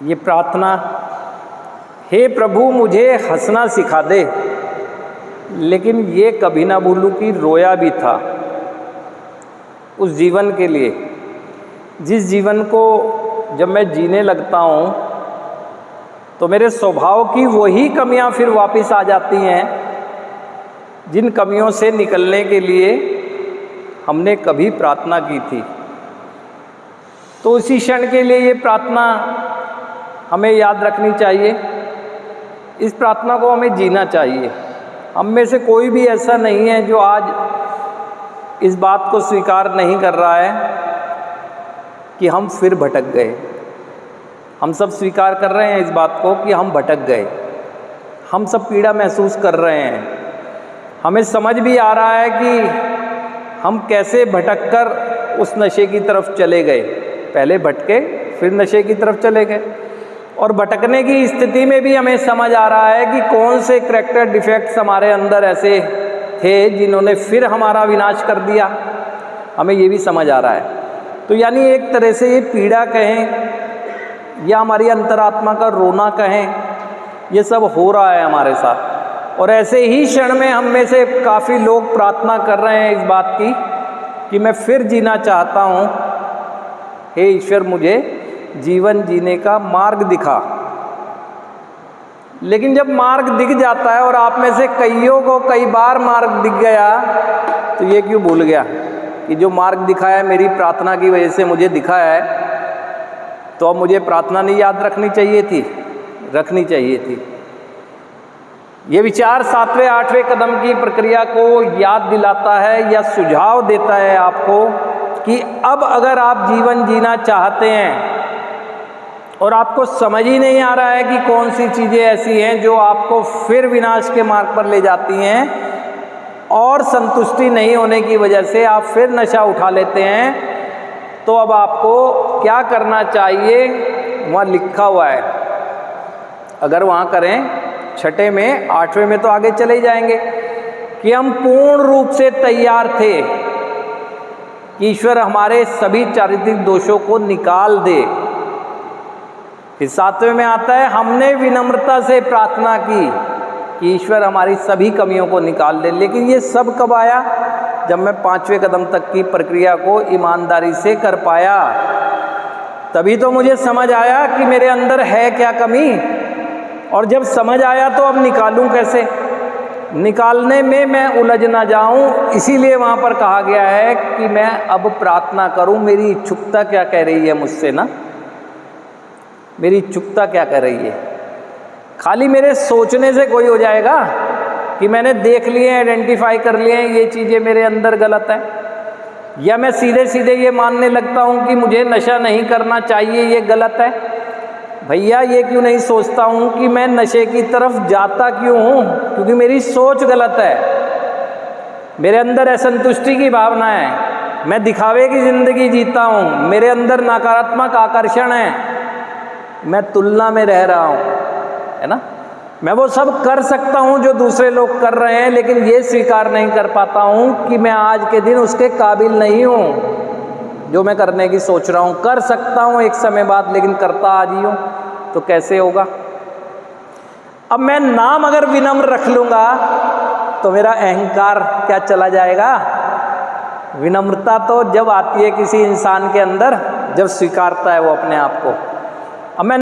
ये प्रार्थना, हे प्रभु मुझे हंसना सिखा दे, लेकिन ये कभी ना भूलूं कि रोया भी था उस जीवन के लिए, जिस जीवन को जब मैं जीने लगता हूँ तो मेरे स्वभाव की वही कमियां फिर वापस आ जाती हैं, जिन कमियों से निकलने के लिए हमने कभी प्रार्थना की थी। तो उसी क्षण के लिए ये प्रार्थना हमें याद रखनी चाहिए, इस प्रार्थना को हमें जीना चाहिए। हम में से कोई भी ऐसा नहीं है जो आज इस बात को स्वीकार नहीं कर रहा है कि हम फिर भटक गए। हम सब स्वीकार कर रहे हैं इस बात को कि हम भटक गए, हम सब पीड़ा महसूस कर रहे हैं। हमें समझ भी आ रहा है कि हम कैसे भटककर उस नशे की तरफ चले गए। पहले भटके, फिर नशे की तरफ चले गए, और भटकने की स्थिति में भी हमें समझ आ रहा है कि कौन से करैक्टर डिफेक्ट्स हमारे अंदर ऐसे थे जिन्होंने फिर हमारा विनाश कर दिया। हमें ये भी समझ आ रहा है। तो यानी एक तरह से ये पीड़ा कहें या हमारी अंतरात्मा का रोना कहें, ये सब हो रहा है हमारे साथ। और ऐसे ही क्षण में हम में से काफ़ी लोग प्रार्थना कर रहे हैं इस बात की कि मैं फिर जीना चाहता हूँ, हे ईश्वर मुझे जीवन जीने का मार्ग दिखा। लेकिन जब मार्ग दिख जाता है, और आप में से कईयों को कई बार मार्ग दिख गया, तो ये क्यों भूल गया कि जो मार्ग दिखाया है मेरी प्रार्थना की वजह से मुझे दिखाया है, तो अब मुझे प्रार्थना नहीं याद रखनी चाहिए थी? रखनी चाहिए थी। ये विचार 7वें 8वें कदम की प्रक्रिया को याद दिलाता है या सुझाव देता है आपको कि अब अगर आप जीवन जीना चाहते हैं और आपको समझ ही नहीं आ रहा है कि कौन सी चीज़ें ऐसी हैं जो आपको फिर विनाश के मार्ग पर ले जाती हैं, और संतुष्टि नहीं होने की वजह से आप फिर नशा उठा लेते हैं, तो अब आपको क्या करना चाहिए वहाँ लिखा हुआ है। अगर वहाँ करें 6ठे में 8वें में तो आगे चले जाएंगे कि हम पूर्ण रूप से तैयार थे कि ईश्वर हमारे सभी चारित्रिक दोषों को निकाल दे। फिर 7वें में आता है हमने विनम्रता से प्रार्थना की कि ईश्वर हमारी सभी कमियों को निकाल दे। लेकिन ये सब कब आया? जब मैं 5वें कदम तक की प्रक्रिया को ईमानदारी से कर पाया, तभी तो मुझे समझ आया कि मेरे अंदर है क्या कमी। और जब समझ आया तो अब निकालूं कैसे? निकालने में मैं उलझ ना जाऊं, इसीलिए वहाँ पर कहा गया है कि मैं अब प्रार्थना करूं। मेरी इच्छुकता क्या कह रही है मुझसे ना? मेरी इच्छुकता क्या कह रही है? खाली मेरे सोचने से कोई हो जाएगा कि मैंने देख लिए, आइडेंटिफाई कर लिए हैं ये चीज़ें मेरे अंदर गलत है, या मैं सीधे सीधे ये मानने लगता हूँ कि मुझे नशा नहीं करना चाहिए, ये गलत है। भैया ये क्यों नहीं सोचता हूँ कि मैं नशे की तरफ जाता क्यों हूँ? क्योंकि मेरी सोच गलत है, मेरे अंदर असंतुष्टि की भावना है, मैं दिखावे की ज़िंदगी जीता हूँ, मेरे अंदर नकारात्मक आकर्षण है, मैं तुलना में रह रहा हूँ, है ना। मैं वो सब कर सकता हूँ जो दूसरे लोग कर रहे हैं, लेकिन ये स्वीकार नहीं कर पाता हूँ कि मैं आज के दिन उसके काबिल नहीं हूँ जो मैं करने की सोच रहा हूँ। कर सकता हूँ एक समय बाद, लेकिन करता आज ही हूँ, तो कैसे होगा? अब मैं नाम अगर विनम्र रख लूँगा तो मेरा अहंकार क्या चला जाएगा? विनम्रता तो जब आती है किसी इंसान के अंदर, जब स्वीकारता है वो अपने आप को। अब मैं